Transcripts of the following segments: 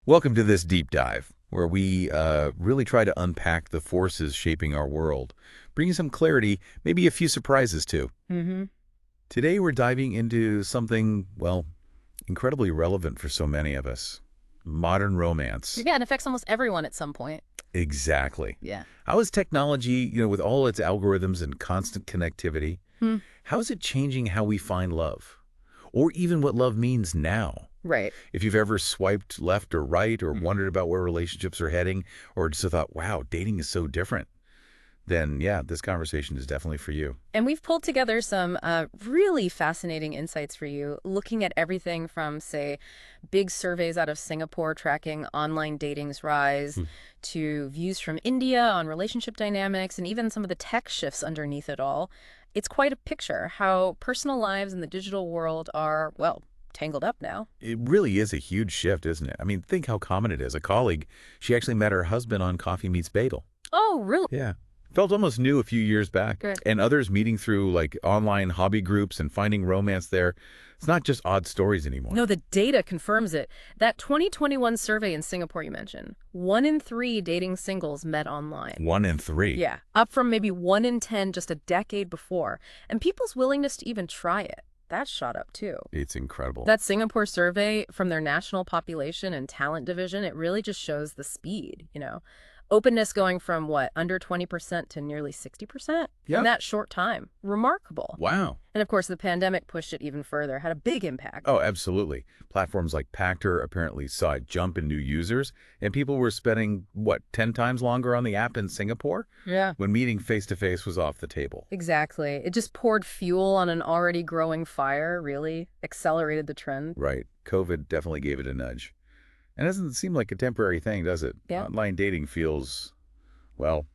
Welcome to this deep dive, where we really try to unpack the forces shaping our world, bringing some clarity, maybe a few surprises too. Mm-hmm. Today we're diving into something, well, incredibly relevant for so many of us. Modern romance. Yeah, it affects almost everyone at some point. Exactly. Yeah. How is technology, with all its algorithms and constant connectivity, Hmm. how is it changing how we find love? Or even what love means now? Right. If you've ever swiped left or right or wondered about where relationships are heading or just thought, wow, dating is so different, then yeah, this conversation is definitely for you. And we've pulled together some really fascinating insights for you, looking at everything from, say, big surveys out of Singapore tracking online dating's rise, to views from India on relationship dynamics, and even some of the tech shifts underneath it all. It's quite a picture how personal lives and the digital world are, well, tangled up now. It really is a huge shift, isn't it? I mean, think how common it is. A colleague, she actually met her husband on Coffee Meets Bagel. Oh, really? Yeah. Felt almost new a few years back. Good. And others meeting through like online hobby groups and finding romance there. It's not just odd stories anymore. No, the data confirms it. That 2021 survey in Singapore you mentioned, 1 in 3 dating singles met online. 1 in 3. Yeah, up from maybe 1 in 10 just a decade before. And people's willingness to even try it, that shot up too. It's incredible. That Singapore survey from their national population and talent division, it really just shows the speed. Openness going from, what, under 20% to nearly 60% Yep. in that short time. Remarkable. Wow. And of course, the pandemic pushed it even further, had a big impact. Oh, absolutely. Platforms like Pactor apparently saw a jump in new users, and people were spending, what, 10 times longer on the app in Singapore Yeah. when meeting face-to-face was off the table. Exactly. It just poured fuel on an already growing fire, really accelerated the trend. Right. COVID definitely gave it a nudge. And it doesn't seem like a temporary thing, does it? Yeah. Online dating feels, well,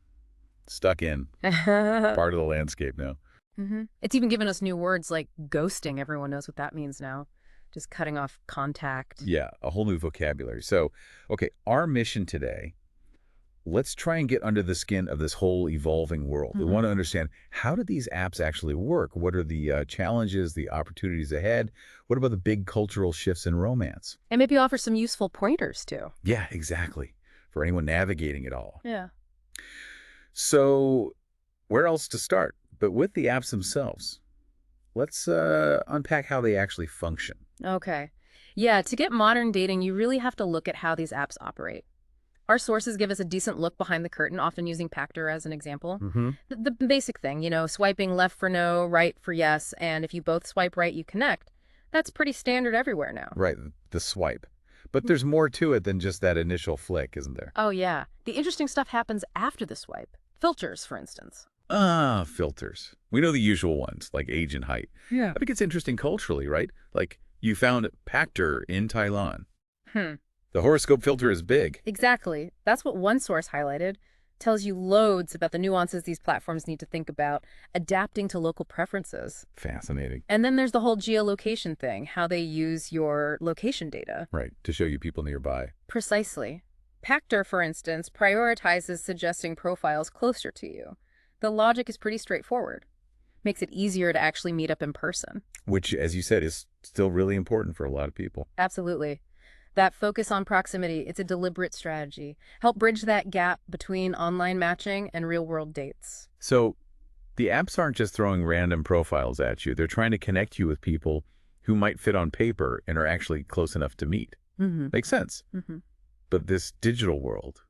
stuck in, part of the landscape now. It's even given us new words like ghosting. Everyone knows what that means now. Just cutting off contact. Yeah, a whole new vocabulary. So, okay, our mission today, let's try and get under the skin of this whole evolving world. We want to understand, how do these apps actually work? What are the challenges, the opportunities ahead? What about the big cultural shifts in romance? And maybe offer some useful pointers too. Yeah, exactly. For anyone navigating it all. Yeah. So, where else to start? But with the apps themselves, let's unpack how they actually function. Okay. Yeah, to get modern dating, you really have to look at how these apps operate. Our sources give us a decent look behind the curtain, often using Pactor as an example. The basic thing, swiping left for no, right for yes, and if you both swipe right, you connect. That's pretty standard everywhere now. Right, the swipe. But there's more to it than just that initial flick, isn't there? Oh, yeah. The interesting stuff happens after the swipe. Filters, for instance. Ah, filters. We know the usual ones, like age and height. Yeah. I think it's interesting culturally, right? Like, you found Pactor in Thailand. The horoscope filter is big. Exactly. That's what one source highlighted. Tells you loads about the nuances these platforms need to think about, adapting to local preferences. Fascinating. And then there's the whole geolocation thing, how they use your location data. Right, to show you people nearby. Precisely. Pactor, for instance, prioritizes suggesting profiles closer to you. The logic is pretty straightforward. Makes it easier to actually meet up in person. Which, as you said, is still really important for a lot of people. Absolutely. That focus on proximity, it's a deliberate strategy. Help bridge that gap between online matching and real-world dates. So, the apps aren't just throwing random profiles at you. They're trying to connect you with people who might fit on paper and are actually close enough to meet. Makes sense. But this digital world,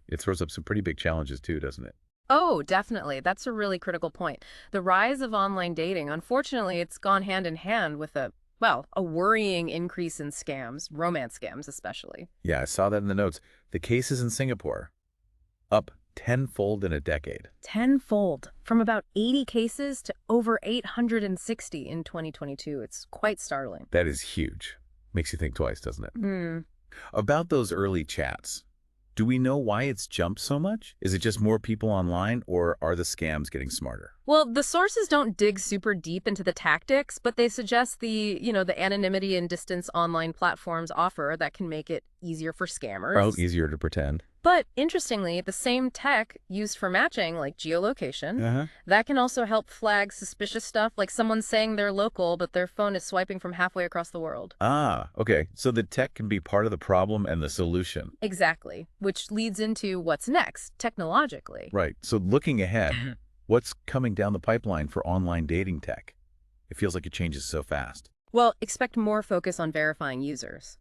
it throws up some pretty big challenges too, doesn't it? Oh, definitely. That's a really critical point. The rise of online dating, unfortunately, it's gone hand in hand with a worrying increase in scams, romance scams especially. Yeah, I saw that in the notes. The cases in Singapore, up tenfold in a decade. Tenfold. From about 80 cases to over 860 in 2022. It's quite startling. That is huge. Makes you think twice, doesn't it? About those early chats, do we know why it's jumped so much? Is it just more people online, or are the scams getting smarter? Well, the sources don't dig super deep into the tactics, but they suggest the anonymity and distance online platforms offer that can make it easier for scammers. Or easier to pretend. But interestingly, the same tech used for matching, like geolocation, Uh-huh. that can also help flag suspicious stuff, like someone saying they're local, but their phone is swiping from halfway across the world. Ah, okay. So the tech can be part of the problem and the solution. Exactly, which leads into what's next, technologically. Right. So looking ahead, what's coming down the pipeline for online dating tech? It feels like it changes so fast. Well, expect more focus on verifying users,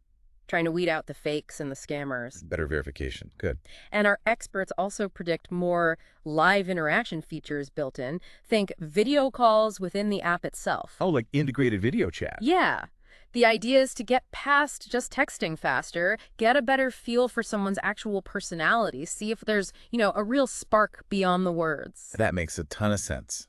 trying to weed out the fakes and the scammers. Better verification. Good. And our experts also predict more live interaction features built in. Think video calls within the app itself. Oh, like integrated video chat. Yeah. The idea is to get past just texting faster, get a better feel for someone's actual personality, see if there's, a real spark beyond the words. That makes a ton of sense.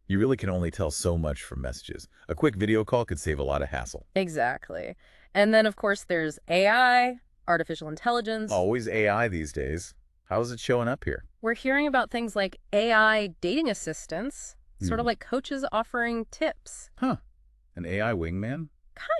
You really can only tell so much from messages. A quick video call could save a lot of hassle. Exactly. And then, of course, there's AI, artificial intelligence. Always AI these days. How is it showing up here? We're hearing about things like AI dating assistants, sort of like coaches offering tips. Huh. An AI wingman?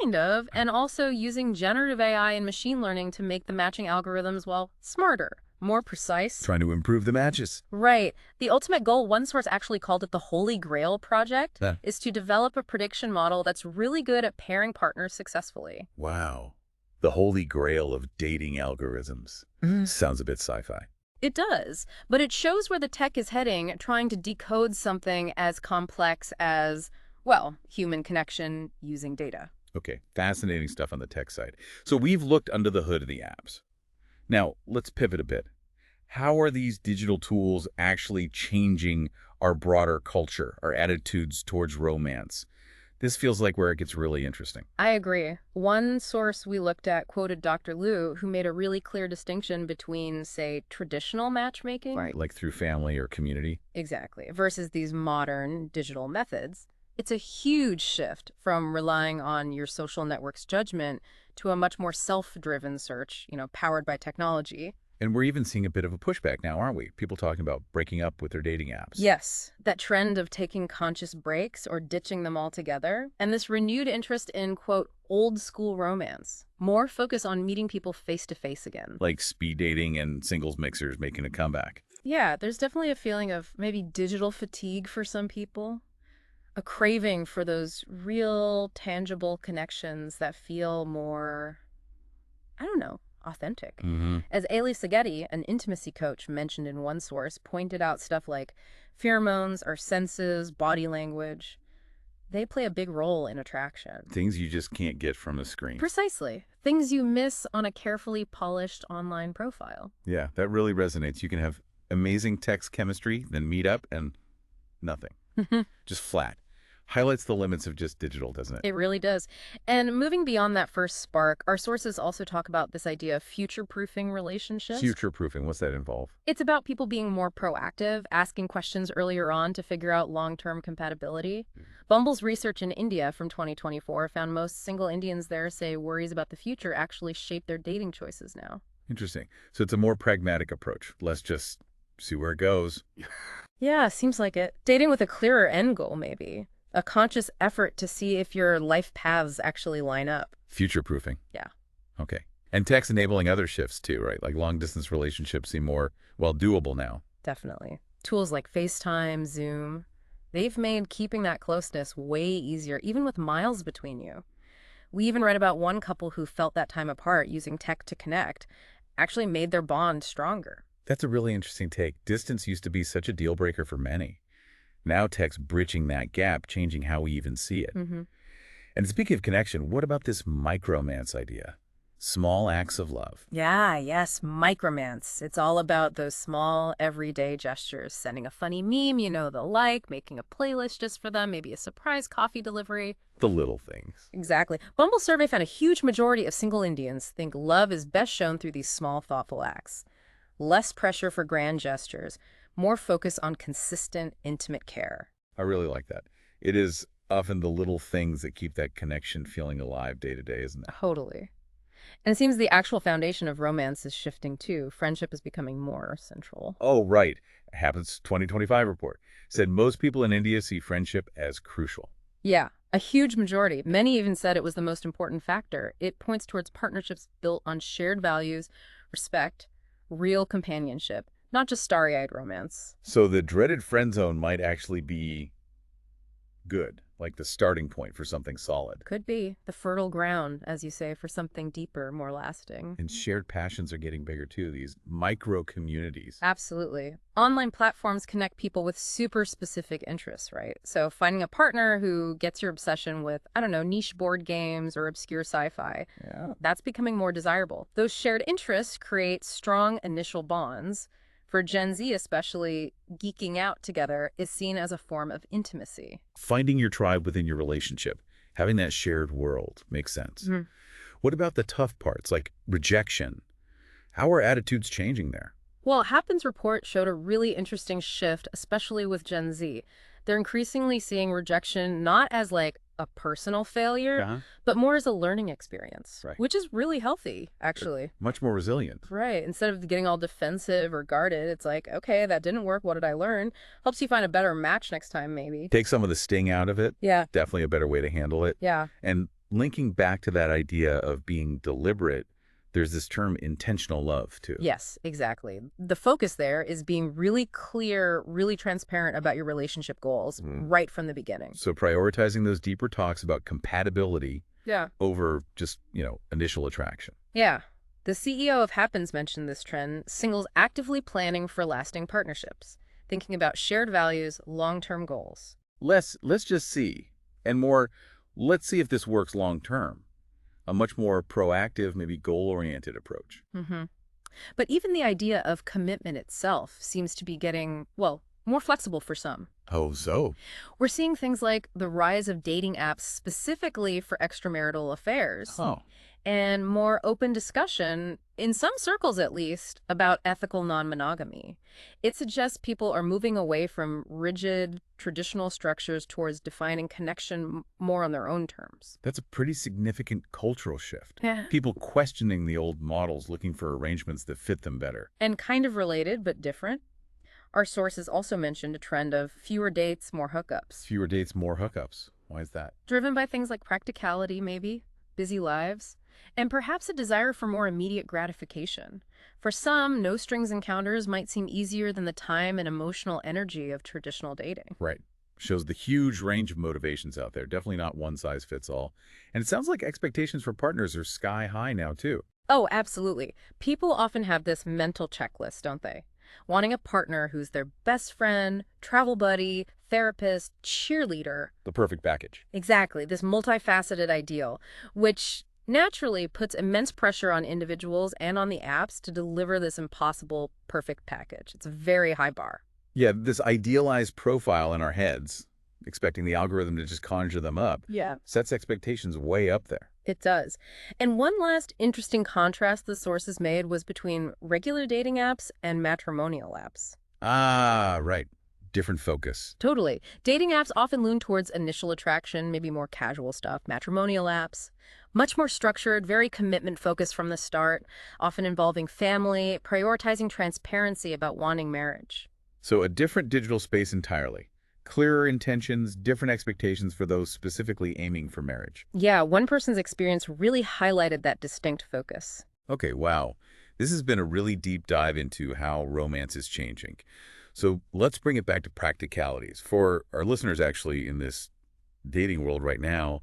Kind of, and also using generative AI and machine learning to make the matching algorithms, well, smarter, more precise. Trying to improve the matches. Right. The ultimate goal, one source actually called it the Holy Grail project, Huh. is to develop a prediction model that's really good at pairing partners successfully. Wow. The holy grail of dating algorithms. Sounds a bit sci-fi. It does, but it shows where the tech is heading, trying to decode something as complex as, well, human connection using data. Okay, fascinating stuff on the tech side. So we've looked under the hood of the apps. Now, let's pivot a bit. How are these digital tools actually changing our broader culture, our attitudes towards romance? This feels like where it gets really interesting. I agree. One source we looked at quoted Dr. Liu, who made a really clear distinction between, say, traditional matchmaking. Right, like through family or community. Exactly. Versus these modern digital methods. It's a huge shift from relying on your social network's judgment to a much more self-driven search, powered by technology. And we're even seeing a bit of a pushback now, aren't we? People talking about breaking up with their dating apps. Yes, that trend of taking conscious breaks or ditching them altogether, and this renewed interest in, quote, old school romance. More focus on meeting people face to face again. Like speed dating and singles mixers making a comeback. Yeah, there's definitely a feeling of maybe digital fatigue for some people. A craving for those real, tangible connections that feel more, I don't know, authentic. As Ailey Seghetti, an intimacy coach mentioned in one source, pointed out stuff like pheromones, our senses, body language, they play a big role in attraction. Things you just can't get from a screen. Precisely. Things you miss on a carefully polished online profile. Yeah, that really resonates. You can have amazing text chemistry, then meet up and nothing. Just flat. Highlights the limits of just digital, doesn't it? It really does. And moving beyond that first spark, our sources also talk about this idea of future-proofing relationships. Future-proofing, what's that involve? It's about people being more proactive, asking questions earlier on to figure out long-term compatibility. Bumble's research in India from 2024 found most single Indians there say worries about the future actually shape their dating choices now. Interesting. So it's a more pragmatic approach. Let's just see where it goes. Yeah, seems like it. Dating with a clearer end goal, maybe. A conscious effort to see if your life paths actually line up. Future-proofing. Yeah. Okay. And tech's enabling other shifts too, right? Like long-distance relationships seem more, well, doable now. Definitely. Tools like FaceTime, Zoom, they've made keeping that closeness way easier, even with miles between you. We even read about one couple who felt that time apart using tech to connect, actually made their bond stronger. That's a really interesting take. Distance used to be such a deal breaker for many. Now tech's bridging that gap, changing how we even see it. And speaking of connection, what about this micromance idea? Small acts of love. Yes, micromance. It's all about those small, everyday gestures. Sending a funny meme they'll like, making a playlist just for them, maybe a surprise coffee delivery. The little things. Exactly. Bumble survey found a huge majority of single Indians think love is best shown through these small, thoughtful acts. Less pressure for grand gestures, more focus on consistent, intimate care. I really like that. It is often the little things that keep that connection feeling alive day to day, isn't it? Totally. And it seems the actual foundation of romance is shifting too. Friendship is becoming more central. Oh, right. Happens 2025 report said most people in India see friendship as crucial. Yeah, a huge majority. Many even said it was the most important factor. It points towards partnerships built on shared values, respect, real companionship, not just starry-eyed romance. So the dreaded friend zone might actually be good, like the starting point for something solid. Could be the fertile ground, as you say, for something deeper, more lasting. And shared passions are getting bigger too, these micro communities. Absolutely. Online platforms connect people with super specific interests, right? So finding a partner who gets your obsession with, I don't know, niche board games or obscure sci-fi, Yeah. that's becoming more desirable. Those shared interests create strong initial bonds. For Gen Z especially, geeking out together is seen as a form of intimacy. Finding your tribe within your relationship, having that shared world makes sense. Mhm. What about the tough parts, like rejection? How are attitudes changing there? Well, Happen's report showed a really interesting shift, especially with Gen Z. They're increasingly seeing rejection not as like a personal failure, Uh-huh. but more as a learning experience, Right. which is really healthy, actually. Much more resilient. Right. Instead of getting all defensive or guarded, it's like, okay, that didn't work. What did I learn? Helps you find a better match next time, maybe. Take some of the sting out of it. Yeah. Definitely a better way to handle it. Yeah. And linking back to that idea of being deliberate, there's this term intentional love too. Yes, exactly. The focus there is being really clear, really transparent about your relationship goals right from the beginning. So prioritizing those deeper talks about compatibility Yeah. over just, initial attraction. Yeah. The CEO of Happens mentioned this trend, singles actively planning for lasting partnerships, thinking about shared values, long-term goals. Let's just see. And more, let's see if this works long term. A much more proactive, maybe goal-oriented approach. hmm But even the idea of commitment itself seems to be getting, well, more flexible for some. Oh, so? We're seeing things like the rise of dating apps specifically for extramarital affairs. Oh, And more open discussion, in some circles at least, about ethical non-monogamy. It suggests people are moving away from rigid, traditional structures towards defining connection more on their own terms. that's a pretty significant cultural shift. Yeah. People questioning the old models, looking for arrangements that fit them better. And kind of related, but different. Our sources also mentioned a trend of fewer dates, more hookups. Fewer dates, more hookups. Why is that? Driven by things like practicality, maybe, busy lives, and perhaps a desire for more immediate gratification. For some, no-strings encounters might seem easier than the time and emotional energy of traditional dating. Right. Shows the huge range of motivations out there. Definitely not one size fits all. And it sounds like expectations for partners are sky high now, too. Oh, absolutely. People often have this mental checklist, don't they? Wanting a partner who's their best friend, travel buddy, therapist, cheerleader. The perfect package. Exactly, this multifaceted ideal, which naturally puts immense pressure on individuals and on the apps to deliver this impossible perfect package. It's a very high bar. Yeah, this idealized profile in our heads, expecting the algorithm to just conjure them up, Yeah. sets expectations way up there. It does. And one last interesting contrast the sources made was between regular dating apps and matrimonial apps. Ah, right. Different focus. Totally. Dating apps often lean towards initial attraction, maybe more casual stuff. Matrimonial apps, much more structured, very commitment-focused from the start, often involving family, prioritizing transparency about wanting marriage. So a different digital space entirely. Clearer intentions, different expectations for those specifically aiming for marriage. Yeah, one person's experience really highlighted that distinct focus. Okay, wow. This has been a really deep dive into how romance is changing. So let's bring it back to practicalities. For our listeners actually in this dating world right now,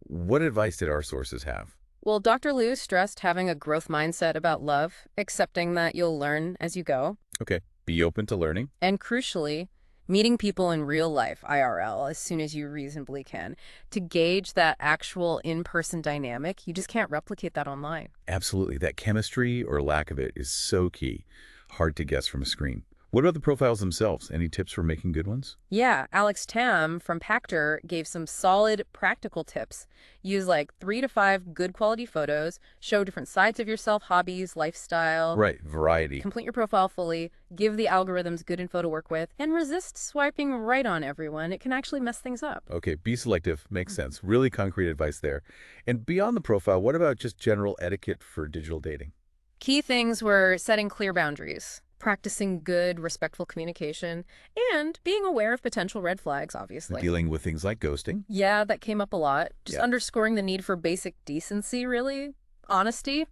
what advice did our sources have? Well, Dr. Liu stressed having a growth mindset about love, accepting that you'll learn as you go, Okay, be open to learning. and crucially, meeting people in real life, IRL, as soon as you reasonably can, to gauge that actual in-person dynamic. You just can't replicate that online. Absolutely. That chemistry or lack of it is so key. Hard to guess from a screen. What about the profiles themselves? Any tips for making good ones? Yeah, Alex Tam from Pactor gave some solid practical tips. Use like 3 to 5 good quality photos, show different sides of yourself, hobbies, lifestyle. Right, variety. Complete your profile fully, give the algorithms good info to work with, and resist swiping right on everyone. It can actually mess things up. Okay, be selective. Makes sense. Really concrete advice there. And beyond the profile, what about just general etiquette for digital dating? Key things were setting clear boundaries, practicing good, respectful communication, and being aware of potential red flags, obviously. Dealing with things like ghosting. Yeah, that came up a lot. Just Yeah. underscoring the need for basic decency, really. Honesty,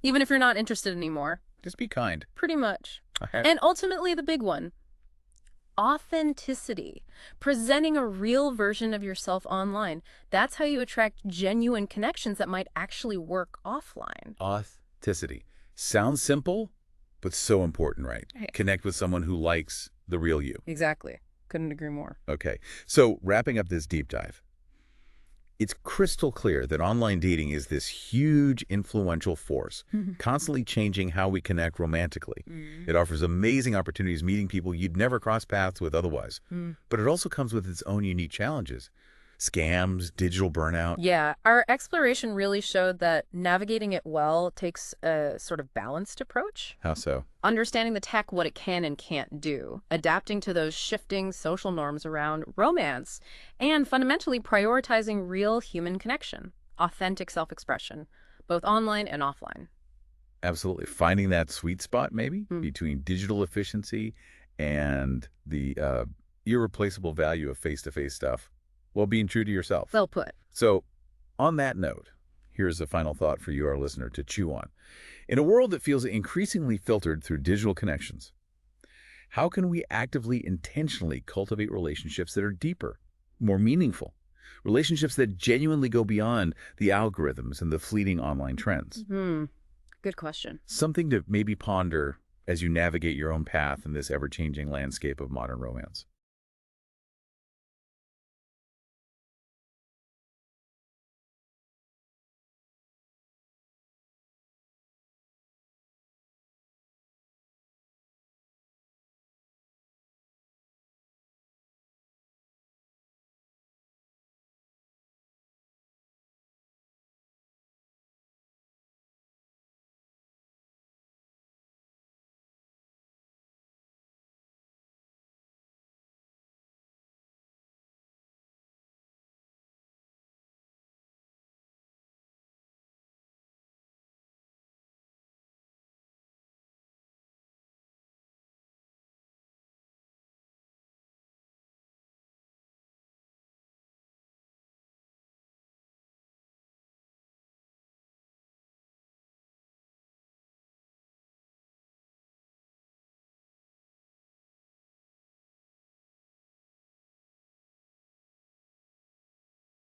even if you're not interested anymore. Just be kind. Pretty much. And ultimately, the big one, authenticity. Presenting a real version of yourself online. That's how you attract genuine connections that might actually work offline. Authenticity. Sounds simple, but so important, right? Right. Connect with someone who likes the real you. Exactly. Couldn't agree more. Okay, so wrapping up this deep dive, it's crystal clear that online dating is this huge influential force, constantly changing how we connect romantically. It offers amazing opportunities meeting people you'd never cross paths with otherwise. But it also comes with its own unique challenges. Scams, digital burnout. Yeah, our exploration really showed that navigating it well takes a sort of balanced approach. How so? Understanding the tech, what it can and can't do, adapting to those shifting social norms around romance, and fundamentally prioritizing real human connection, authentic self-expression, both online and offline. Absolutely. Finding that sweet spot, maybe, between digital efficiency and the irreplaceable value of face-to-face stuff, while being true to yourself. Well put. So, on that note, here's a final thought for you, our listener, to chew on. In a world that feels increasingly filtered through digital connections, how can we actively, intentionally cultivate relationships that are deeper, more meaningful, relationships that genuinely go beyond the algorithms and the fleeting online trends? Good question. Something to maybe ponder as you navigate your own path in this ever-changing landscape of modern romance.